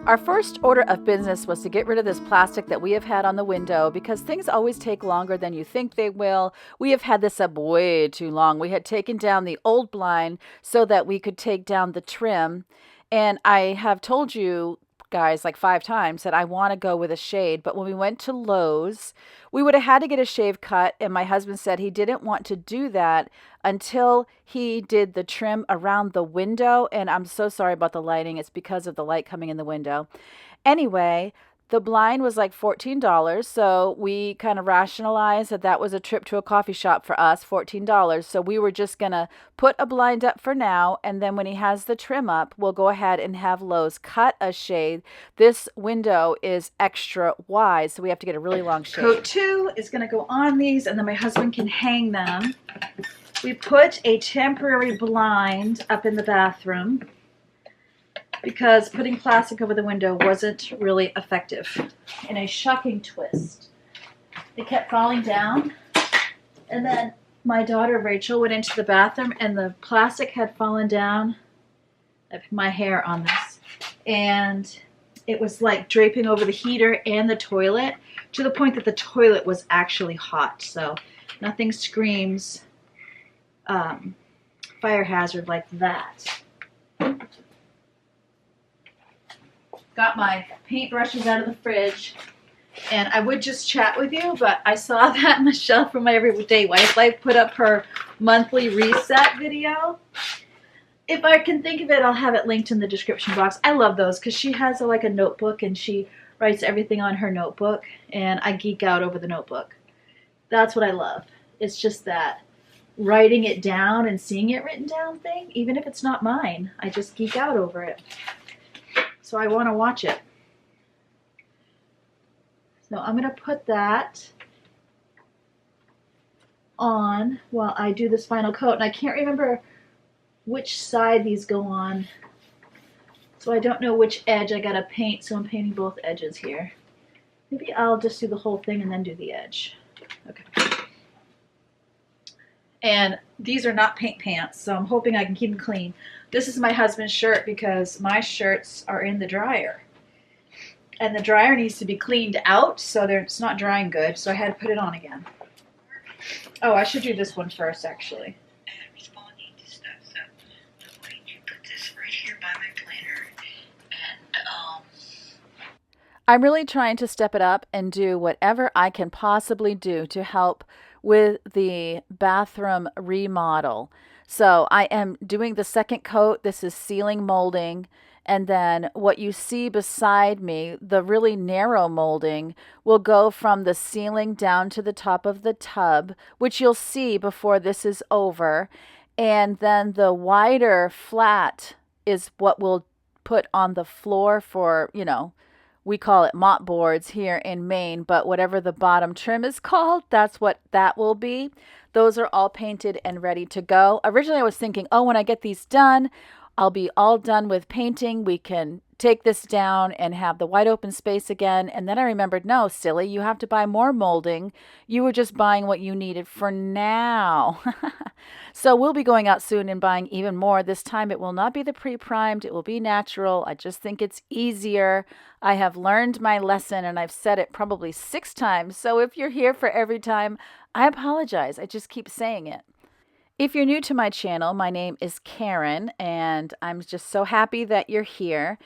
Our first order of business was to get rid of this plastic that we have had on the window because things always take longer than you think they will. We have had this up way too long. We had taken down the old blind so that we could take down the trim. And I have told you guys like 5 times that I want to go with a shade, but when we went to Lowe's, we would have had to get a shave cut, and my husband said he didn't want to do that until he did the trim around the window. And I'm so sorry about the lighting. It's because of the light coming in the window. Anyway, the blind was like $14, so we kind of rationalized that that was a trip to a coffee shop for us, $14. So we were just going to put a blind up for now, and then when he has the trim up, we'll go ahead and have Lowe's cut a shade. This window is extra wide, so we have to get a really long shade. Coat 2 is going to go on these, and then my husband can hang them. We put a temporary blind up in the bathroom because putting plastic over the window wasn't really effective. In a shocking twist, they kept falling down, and then my daughter Rachel went into the bathroom and the plastic had fallen down. I put my hair on this, and it was like draping over the heater and the toilet to the point that the toilet was actually hot. So nothing screams fire hazard like that. Got my paintbrushes out of the fridge, and I would just chat with you, but I saw that in the shelf from my everyday wife. I put up her monthly reset video. If I can think of it, I'll have it linked in the description box. I love those because she has like a notebook and she writes everything on her notebook, and I geek out over the notebook. That's what I love. It's just that writing it down and seeing it written down thing, even if it's not mine, I just geek out over it. So I want to watch it. So I'm going to put that on while I do this final coat. And I can't remember which side these go on. So I don't know which edge I got to paint. So I'm painting both edges here. Maybe I'll just do the whole thing and then do the edge. Okay. And these are not paint pants, so I'm hoping I can keep them clean. This is my husband's shirt because my shirts are in the dryer. And the dryer needs to be cleaned out, so it's not drying good, so I had to put it on again. Oh, I should do this one first, actually. Responding to stuff, so I'm going to put this right here by my planner. And, I'm really trying to step it up and do whatever I can possibly do to help with the bathroom remodel. So I am doing the second coat. This is ceiling molding. And then what you see beside me, the really narrow molding, will go from the ceiling down to the top of the tub, which you'll see before this is over. And then the wider flat is what we'll put on the floor for, we call it mop boards here in Maine, but whatever the bottom trim is called, that's what that will be. Those are all painted and ready to go. Originally, I was thinking, oh, when I get these done, I'll be all done with painting. We can take this down and have the wide open space again. And then I remembered, no, silly, you have to buy more molding. You were just buying what you needed for now. So we'll be going out soon and buying even more. This time it will not be the pre-primed. It will be natural. I just think it's easier. I have learned my lesson, and I've said it probably 6 times. So if you're here for every time, I apologize. I just keep saying it. If you're new to my channel, my name is Karen, and I'm just so happy that you're here.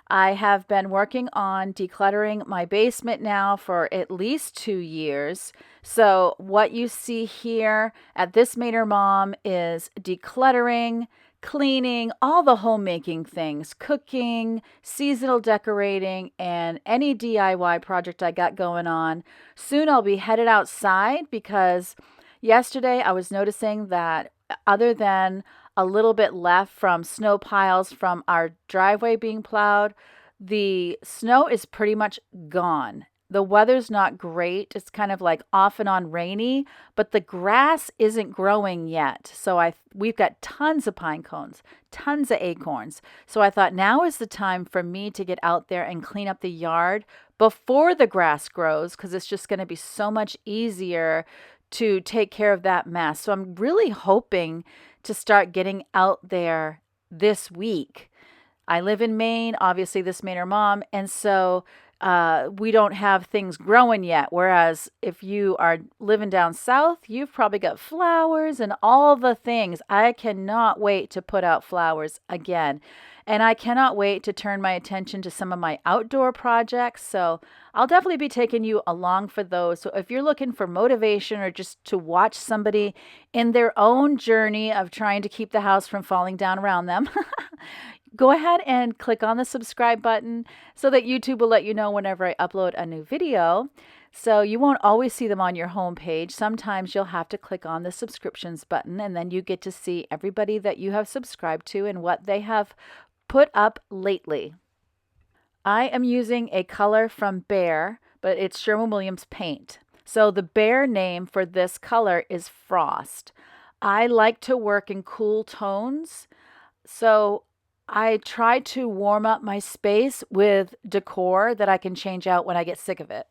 I have been working on decluttering my basement now for at least 2 years. So what you see here at This Mainer Mom is decluttering, cleaning, all the homemaking things, cooking, seasonal decorating, and any DIY project I got going on. Soon I'll be headed outside because yesterday I was noticing that other than a little bit left from snow piles from our driveway being plowed, the snow is pretty much gone. The weather's not great. It's kind of like off and on rainy, but the grass isn't growing yet. So we've got tons of pine cones, tons of acorns. So I thought now is the time for me to get out there and clean up the yard before the grass grows, because it's just going to be so much easier to take care of that mess. So I'm really hoping to start getting out there this week. I live in Maine, obviously this Mainer mom, and so we don't have things growing yet. Whereas if you are living down south, you've probably got flowers and all the things. I cannot wait to put out flowers again. And I cannot wait to turn my attention to some of my outdoor projects. So I'll definitely be taking you along for those. So if you're looking for motivation or just to watch somebody in their own journey of trying to keep the house from falling down around them, go ahead and click on the subscribe button so that YouTube will let you know whenever I upload a new video. So you won't always see them on your home page. Sometimes you'll have to click on the subscriptions button and then you get to see everybody that you have subscribed to and what they have put up lately. I am using a color from Behr, but it's Sherwin-Williams paint. So the Behr name for this color is Frost. I like to work in cool tones, so I try to warm up my space with decor that I can change out when I get sick of it.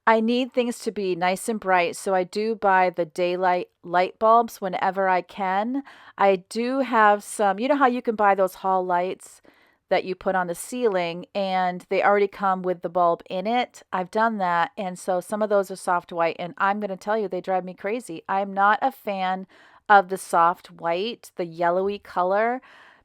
I need things to be nice and bright, so I do buy the daylight light bulbs whenever I can. I do have some, you know how you can buy those hall lights that you put on the ceiling and they already come with the bulb in it? I've done that, and so some of those are soft white, and I'm going to tell you, they drive me crazy. I'm not a fan of the soft white, the yellowy color,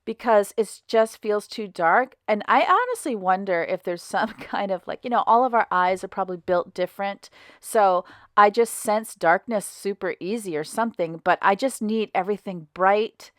because it just feels too dark. And I honestly wonder if there's some kind of like, all of our eyes are probably built different. So I just sense darkness super easy or something, but I just need everything bright.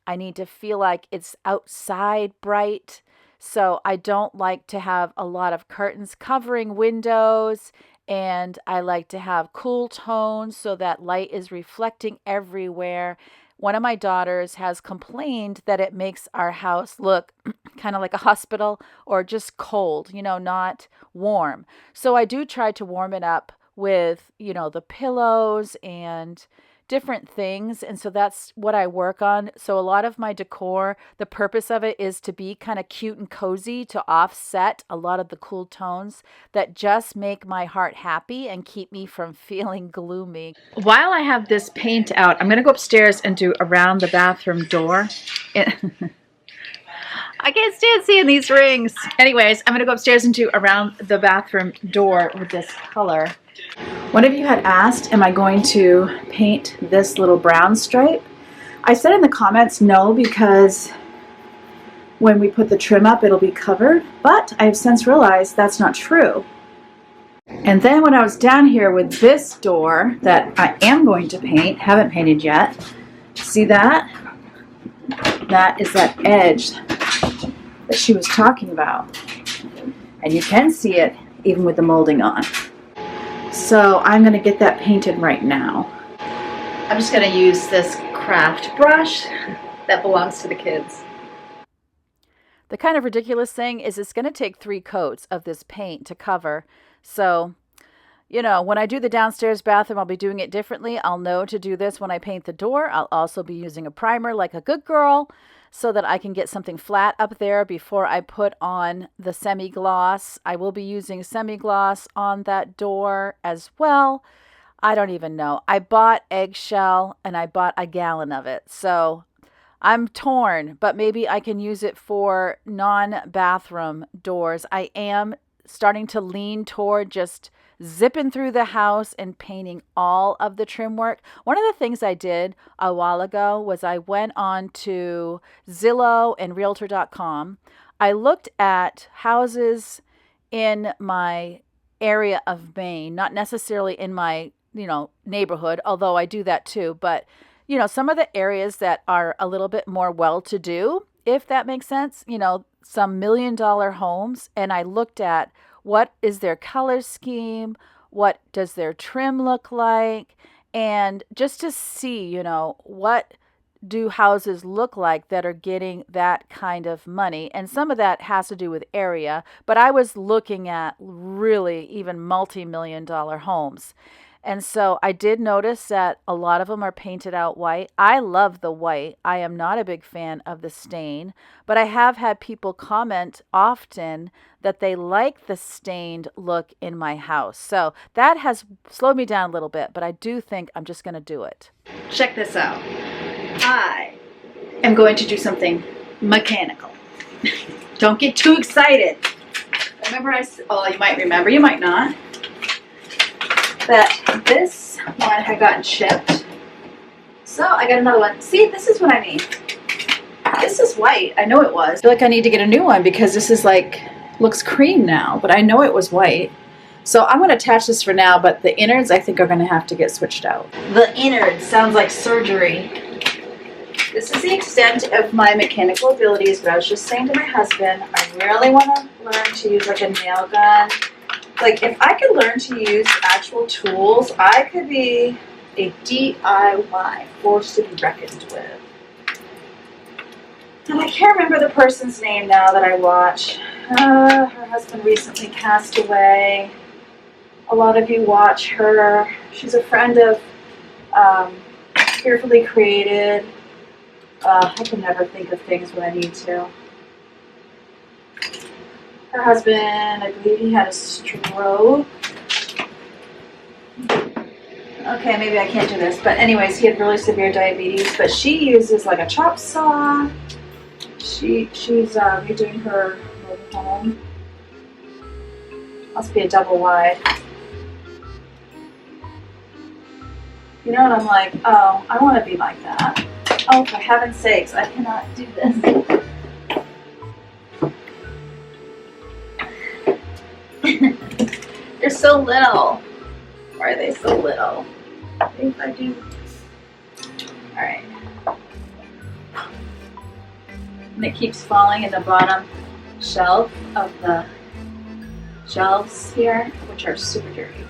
I need to feel like it's outside bright. So I don't like to have a lot of curtains covering windows. And I like to have cool tones so that light is reflecting everywhere. One of my daughters has complained that it makes our house look kind of like a hospital or just cold, not warm. So I do try to warm it up with, the pillows and different things. And so that's what I work on. So a lot of my decor, the purpose of it is to be kind of cute and cozy to offset a lot of the cool tones that just make my heart happy and keep me from feeling gloomy. While I have this paint out, I'm going to go upstairs and do around the bathroom door. I can't stand seeing these rings. Anyways, I'm going to go upstairs and do around the bathroom door with this color. One of you had asked, am I going to paint this little brown stripe? I said in the comments no, because when we put the trim up, it'll be covered, but I have since realized that's not true. And then when I was down here with this door that I am going to paint, haven't painted yet, see that? That is that edge that she was talking about. And you can see it even with the molding on. So I'm going to get that painted right now. I'm just going to use this craft brush that belongs to the kids. The kind of ridiculous thing is it's going to take 3 coats of this paint to cover. So, when I do the downstairs bathroom, I'll be doing it differently. I'll know to do this when I paint the door. I'll also be using a primer like a good girl so that I can get something flat up there before I put on the semi-gloss. I will be using semi-gloss on that door as well. I don't even know. I bought eggshell and I bought a gallon of it. So I'm torn, but maybe I can use it for non-bathroom doors. I am starting to lean toward just zipping through the house and painting all of the trim work. One of the things I did a while ago was I went on to Zillow and Realtor.com. I looked at houses in my area of Maine, not necessarily in my, neighborhood, although I do that too, but some of the areas that are a little bit more well-to-do, if that makes sense, some $1 million homes. And I looked at what is their color scheme, what does their trim look like, and just to see, what do houses look like that are getting that kind of money. And some of that has to do with area, but I was looking at really even multi-million dollar homes. And so I did notice that a lot of them are painted out white. I love the white. I am not a big fan of the stain, but I have had people comment often that they like the stained look in my house. So that has slowed me down a little bit, but I do think I'm just going to do it. Check this out. I am going to do something mechanical. Don't get too excited. Remember you might remember, you might not, that this one had gotten shipped. So I got another one. See, this is what I mean. This is white. I know it was. I feel like I need to get a new one because this is like, looks cream now, but I know it was white. So I'm going to attach this for now, but the innards I think are going to have to get switched out. The innards sounds like surgery. This is the extent of my mechanical abilities, but I was just saying to my husband, I really want to learn to use like a nail gun. Like if I could learn to use actual tools, I could be a DIY force to be reckoned with. And I can't remember the person's name now that I watch. Her husband recently passed away. A lot of you watch her. She's a friend of Carefully Created. I can never think of things when I need to. Her husband, I believe he had a stroke. Okay, maybe I can't do this. But anyways, he had really severe diabetes. But she uses like a chop saw. She's redoing her home. Must be a double wide. You know, and I'm like, oh, I want to be like that. Oh, for heaven's sakes, I cannot do this. They're so little. Why are they so little? Maybe if I do. Alright. And it keeps falling in the bottom shelf of the shelves here, which are super dirty.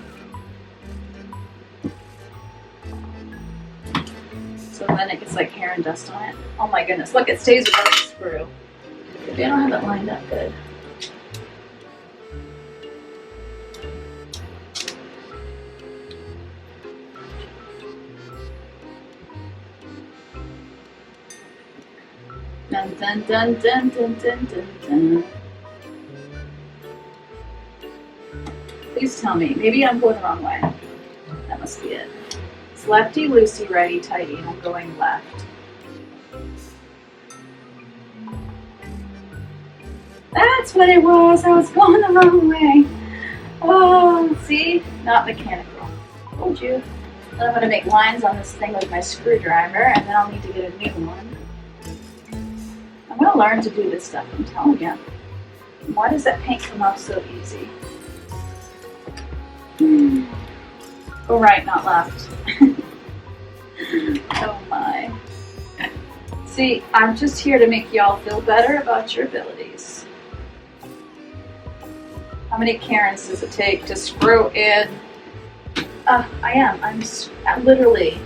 So then it gets like hair and dust on it. Oh my goodness, look, it stays without the screw. Maybe I don't have it lined up good. Dun dun dun dun dun dun dun dun. Please tell me. Maybe I'm going the wrong way. That must be it. It's lefty loosey, righty tighty, and I'm going left. That's what it was. I was going the wrong way. Oh, see? Not mechanical. Told you. Then I'm going to make lines on this thing with my screwdriver, and then I'll need to get a new one. I'm going to learn to do this stuff, I'm telling you. Why does that paint come off so easy? Go right, not left. Oh my. See, I'm just here to make y'all feel better about your abilities. How many Karens does it take to screw in? I'm literally.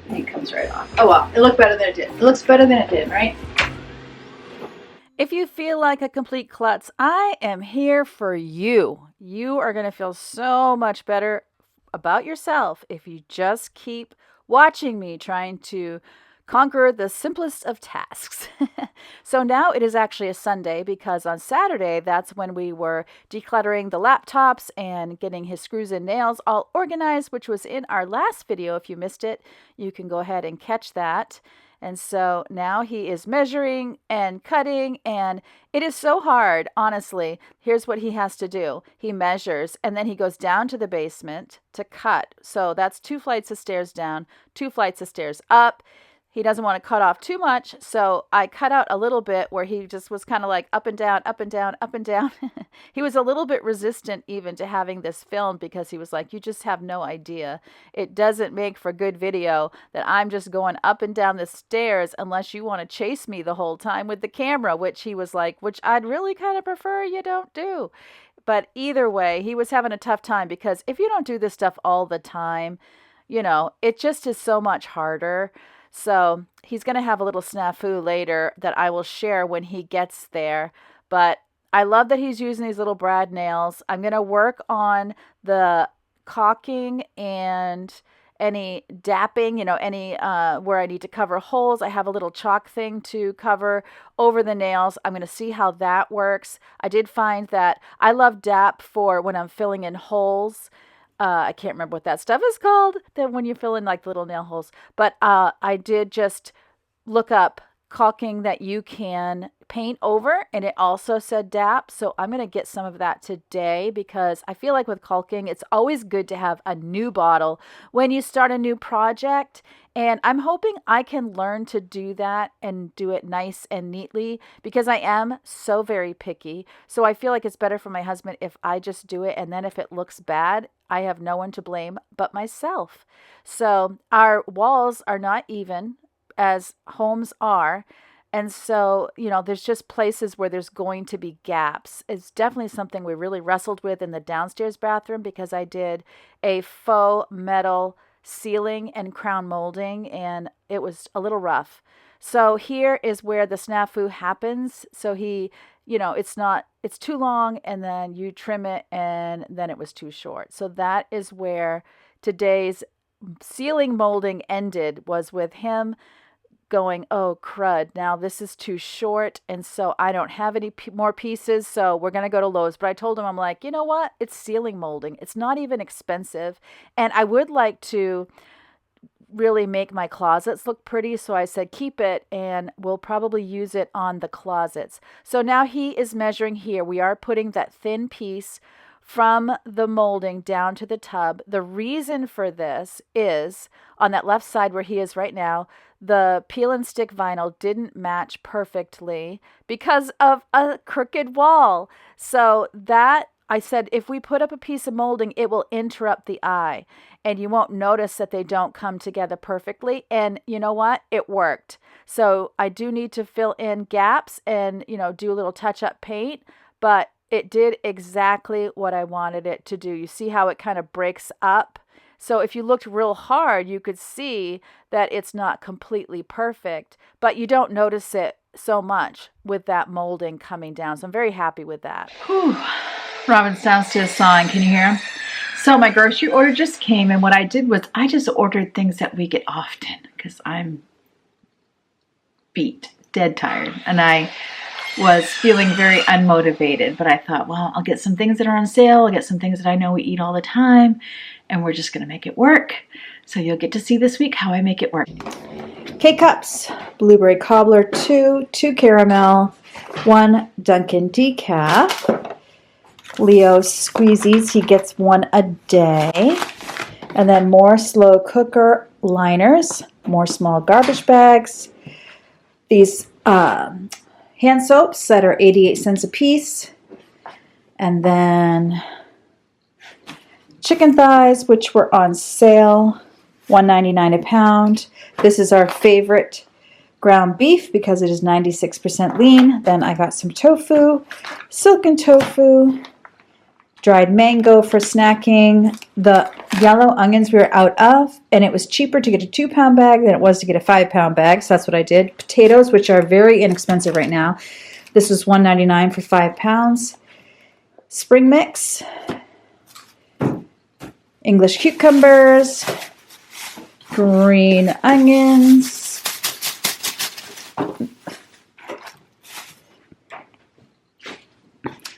It comes right off. Oh well, it looked better than it did. It looks better than it did, right? If you feel like a complete klutz, I am here for you. You are going to feel so much better about yourself if you just keep watching me trying to conquer the simplest of tasks. So now it is actually a Sunday because on Saturday, that's when we were decluttering the laptops and getting his screws and nails all organized, which was in our last video. If you missed it, you can go ahead and catch that. And so now he is measuring and cutting, and it is so hard, honestly. Here's what he has to do. He measures, and then he goes down to the basement to cut. So that's 2 flights of stairs down, 2 flights of stairs up. He doesn't want to cut off too much, so I cut out a little bit where he just was kind of like up and down, up and down, up and down. He was a little bit resistant even to having this filmed because he was like, you just have no idea. It doesn't make for good video that I'm just going up and down the stairs unless you want to chase me the whole time with the camera, which he was like, which I'd really kind of prefer you don't do. But either way, he was having a tough time because if you don't do this stuff all the time, you know, it just is so much harder. So he's going to have a little snafu later that I will share when he gets there. But I love that he's using these little brad nails. I'm going to work on the caulking and any dapping, you know, any where I need to cover holes. I have a little chalk thing to cover over the nails. I'm going to see how that works. I did find that I love dap for when I'm filling in holes. I can't remember what that stuff is called, that when you fill in like little nail holes. But I did just look up caulking that you can paint over, and it also said DAP. So I'm going to get some of that today because I feel like with caulking, it's always good to have a new bottle when you start a new project. And I'm hoping I can learn to do that and do it nice and neatly because I am so very picky. So I feel like it's better for my husband if I just do it. And then if it looks bad, I have no one to blame but myself. So our walls are not even as homes are. And so, there's just places where there's going to be gaps. It's definitely something we really wrestled with in the downstairs bathroom because I did a faux metal ceiling and crown molding, and it was a little rough. So here is where the snafu happens. So it's too long, and then you trim it, and then it was too short. So that is where today's ceiling molding ended, was with him going, oh crud, now this is too short, and so I don't have any more pieces, so we're going to go to Lowe's. But I told him, I'm like, you know what, it's ceiling molding, it's not even expensive, and I would like to really make my closets look pretty, so I said keep it, and we'll probably use it on the closets. So now he is measuring here. We are putting that thin piece from the molding down to the tub. The reason for this is on that left side where he is right now, the peel and stick vinyl didn't match perfectly because of a crooked wall. So that I said, if we put up a piece of molding, it will interrupt the eye and you won't notice that they don't come together perfectly. And you know what? It worked. So I do need to fill in gaps and, do a little touch up paint, but it did exactly what I wanted it to do. You see how it kind of breaks up? So if you looked real hard, you could see that it's not completely perfect, but you don't notice it so much with that molding coming down. So I'm very happy with that. Whew. Robin's downstairs sawing. Can you hear him? So my grocery order just came, and what I did was I just ordered things that we get often because I'm beat, dead tired, and I was feeling very unmotivated, but I thought, well, I'll get some things that are on sale. I'll get some things that I know we eat all the time, and we're just going to make it work. So you'll get to see this week how I make it work. K-Cups, blueberry cobbler 2 caramel, 1 Dunkin' decaf. Leo squeezies, he gets 1 a day. And then more slow cooker liners, more small garbage bags. These hand soaps that are 88 cents a piece. And then chicken thighs, which were on sale, $1.99 a pound. This is our favorite ground beef because it is 96% lean. Then I got some tofu, silken tofu, dried mango for snacking. The yellow onions we were out of, and it was cheaper to get a 2-pound bag than it was to get a 5-pound bag, so that's what I did. Potatoes, which are very inexpensive right now. This was $1.99 for 5 pounds. Spring mix, English cucumbers, green onions,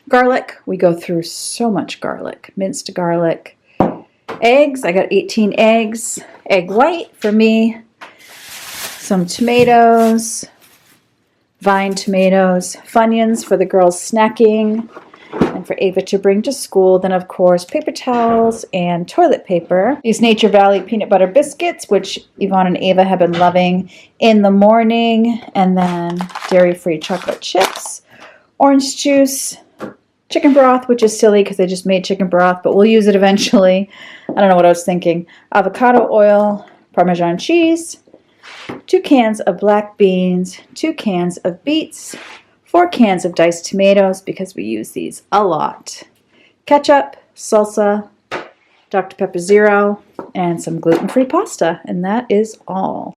garlic. We go through so much garlic. Minced garlic. Eggs. I got 18 eggs. Egg white for me. Some tomatoes. Vine tomatoes. Funyuns for the girls snacking and for Ava to bring to school. Then, of course, paper towels and toilet paper. These Nature Valley peanut butter biscuits, which Yvonne and Ava have been loving in the morning. And then dairy-free chocolate chips. Orange juice. Chicken broth, which is silly because I just made chicken broth, but we'll use it eventually. I don't know what I was thinking. Avocado oil, Parmesan cheese, 2 cans of black beans, 2 cans of beets, 4 cans of diced tomatoes because we use these a lot. Ketchup, salsa, Dr. Pepper Zero, and some gluten-free pasta, and that is all.